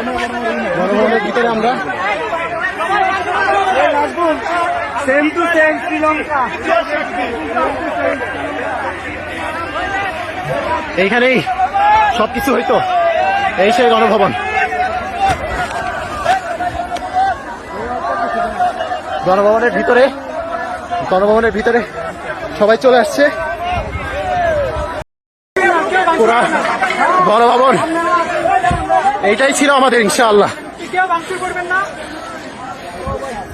গণভবনের ভিতরে আমরা সেম টু সেম শ্রীলঙ্কা। এইখানেই সবকিছু হইতো, এই সেই গণভবন। গণভবনের ভিতরে সবাই চলে আসছে। পুরা গণভবন এইটাই ছিল আমাদের, ইনশাআল্লাহ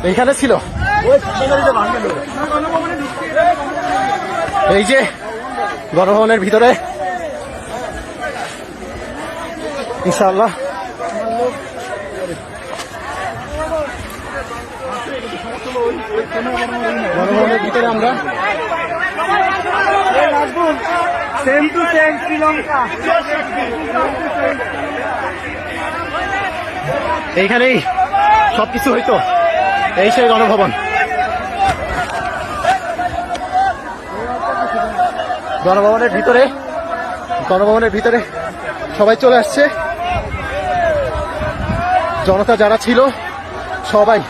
এইখানে ছিল। এই যে গণভবনের ভিতরে ইনশাআল্লাহ গণভবনের ভিতরে আমরা সেম টু সেম শ্রীলঙ্কা। এইখানেই সবকিছু হইতো, এই সেই গণভবন। গণভবনের ভিতরে সবাই চলে আসছে। জনতা যারা ছিল সবাই,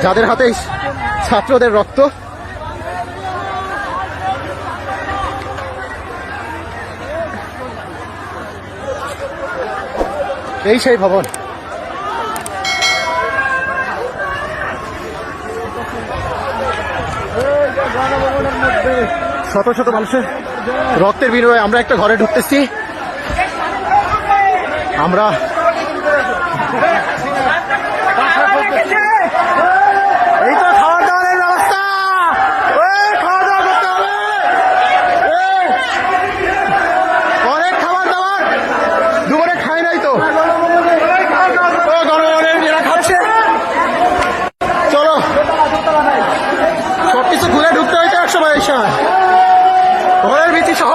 যাদের হাতে ছাত্রদের রক্ত, এই সেই ভবন। শত শত মানুষের রক্তের বিনিময়ে আমরা একটা ঘরে ঢুকতেছি। আমরা এই তো খাওয়া দাওয়ার ব্যবস্থা, খাওয়া দাওয়া করতে হবে, অনেক খাবার দাবার দুপুরে খাই নাই তো, গণভবনের এরা খাচ্ছে। চলো সবকিছু ঘুরে ঢুকতে হইতো একশো পয়সা, ঘরের ভিত্তি সহ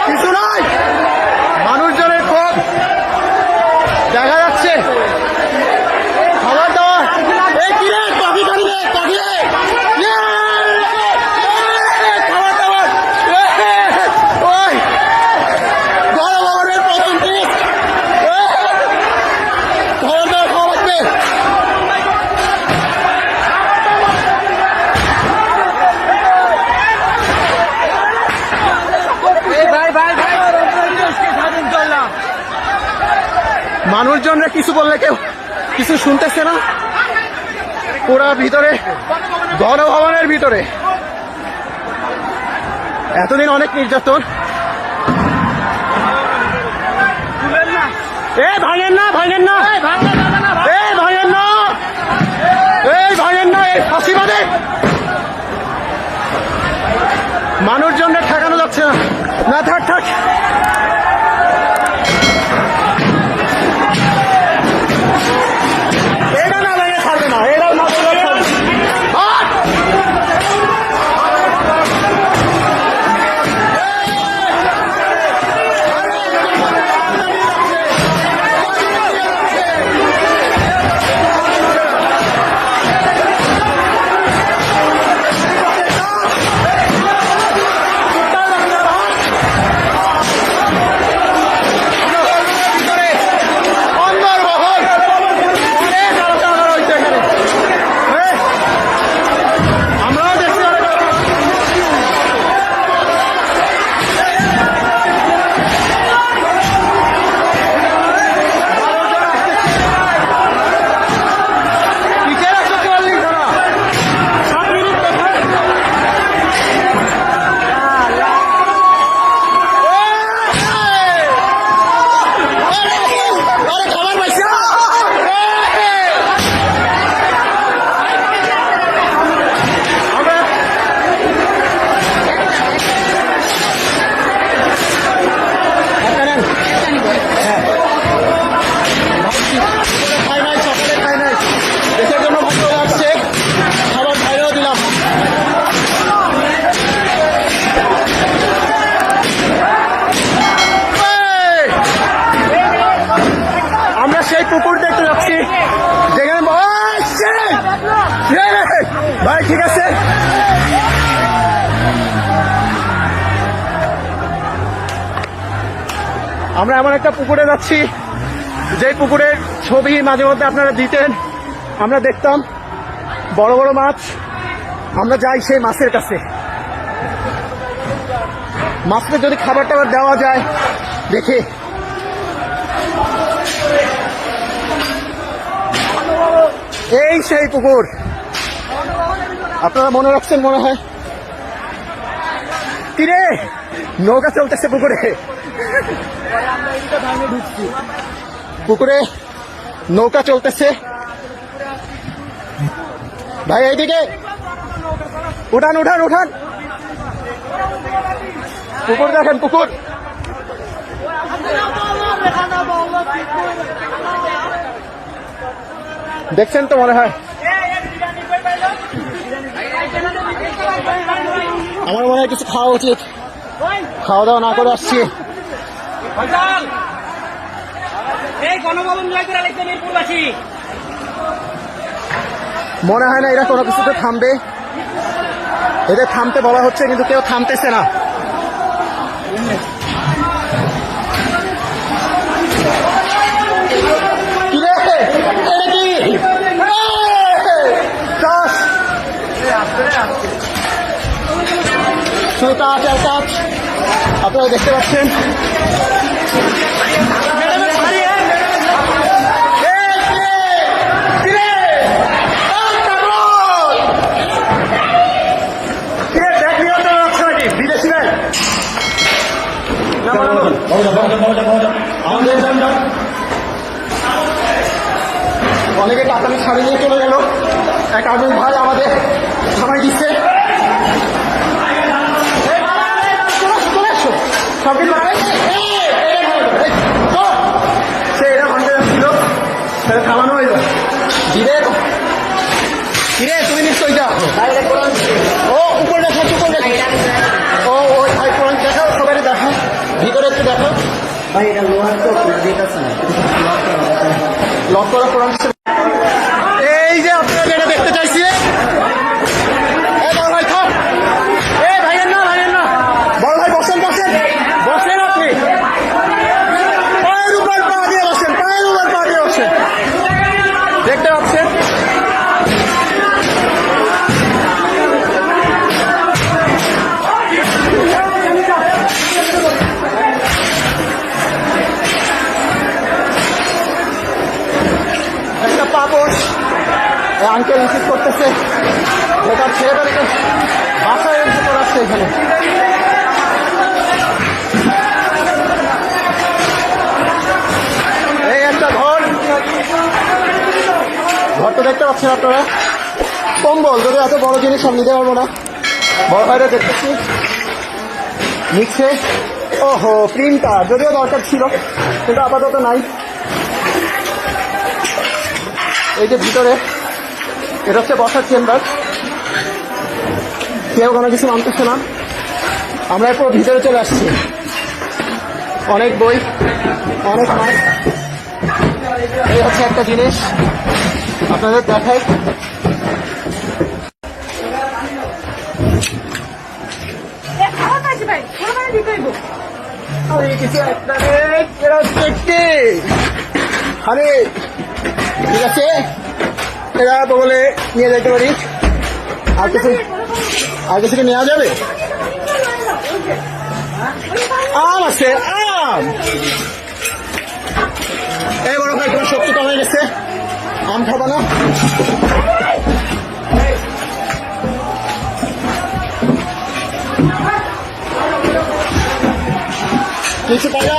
কিছু নাই। মানুষজনের ক্ষোভ দেখা যাচ্ছে। খাবার দাবার খাবার দাবার ওই গণভবনের প্রথম দিন খাবার দাবার খাওয়া লাগবে। মানুষজনরা কিছু বললে কেউ কিছু শুনতেছে না। পুরা ভিতরে গণভবনের ভিতরে এতদিন অনেক নির্যাতন। ভাঙেন না এই ফাঁসিবাদে মানুষজনরা ঠেকানো যাচ্ছে না। থাক পুকুর দেখতে যাচ্ছি যেখানে ভাই ঠিক আছে আমরা এমন একটা পুকুরে যাচ্ছি যে পুকুরের ছবি মাঝে মধ্যে আপনারা দিতেন, আমরা দেখতাম বড় বড় মাছ। আমরা যাই সেই মাছের কাছে, মাছকে যদি খাবার টাবার দেওয়া যায় দেখে। এই সেই পুকুর, আপনারা মনে রাখছেন মনে হয়। তীরে নৌকা চলতেছে পুকুরে, পুকুরে নৌকা চলতেছে। ভাই এইদিকে উঠান উঠান উঠান, পুকুর দেখেন পুকুর। দেখছেন তো মনে হয়। আমার মনে হয় কিছু খাওয়া উচিত, খাওয়া দাওয়া না করে আসছি। মনে হয় না এরা কোনো কিছুতে থামবে, এদের থামতে বলা হচ্ছে কিন্তু কেউ থামতেছে না। আপনারা দেখতে পাচ্ছেন অনেকে টাকা ছাড়িয়ে নিয়ে চলে গেল। এক আগুন ভাই আমাদের সবাই দিচ্ছে। সে এটা ভাঙতে যাচ্ছিল, সেটা থামানো হয়ে যায়। ধীরে ধীরে তুমি নিশ্চয়ই যাও। ও উপরে দেখো, উপরে দেখো। ও ওই ভাই কোরআন দেখো, সবাই দেখো, ভিতরে একটু দেখো। ভাই এটা লোহার তো দিতেছে না, লক করা কোরআন। এই যে আপনারা যেটা দেখতে চাইছি, বড় ভাই থাক, ভাইয়ের না ভাইয়ের না, বড় ভাই বসেন বসেন বসেন, আপনি পায়ের উপর পা দিয়ে বসেন, পায়ের উপর পা দিয়ে বসেন। দেখতে পাচ্ছেন একটা পাপড় আঙ্কেল রিসিভ করতেছে, যেটা ছেলেটাকে বাসায় এসে করাচ্ছে এখানে। এই একটা ঘর, ঘরটা দেখতে পাচ্ছেন আপনারা। কম্বল, যদি এত বড় জিনিস সব নিতে পারবো না। বড় ভাইরা দেখতেছি নিচ্ছে। ওহো, প্রিন্টার যদিও দরকার ছিল কিন্তু আপাতত নাই। এই যে ভিতরে, এটা হচ্ছে বসার চেম্বার। কেউ কোনো কিছু মানতেছে না। আমরা পুরো ভিতরে চলে আসছি। অনেক বই, অনেক মাছ। এই হচ্ছে একটা জিনিস আপনাদের দেখাই। আরে ঠিক আছে, এরা তো বলে নিয়ে যেতে পারি। আর কিছু কি নেওয়া যাবে? আম আছে, আম। এই বড় ভাই তোমার শক্তি কমে গেছে, আম খাবা না? কিছু পাইলা?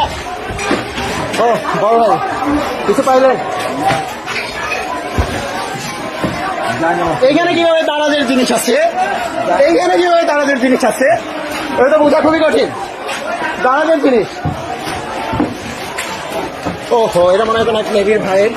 ও বড় ভাই কিছু পাইলেন? এইখানে কিভাবে দাঁড়াদের জিনিস আছে, এইখানে কিভাবে দাঁড়াদের জিনিস আছে, ওটা তো বোঝা খুবই কঠিন। দাঁড়াদের জিনিস, ওহো, এটা মনে হয় কোনো এক নেভির ভাইয়ের।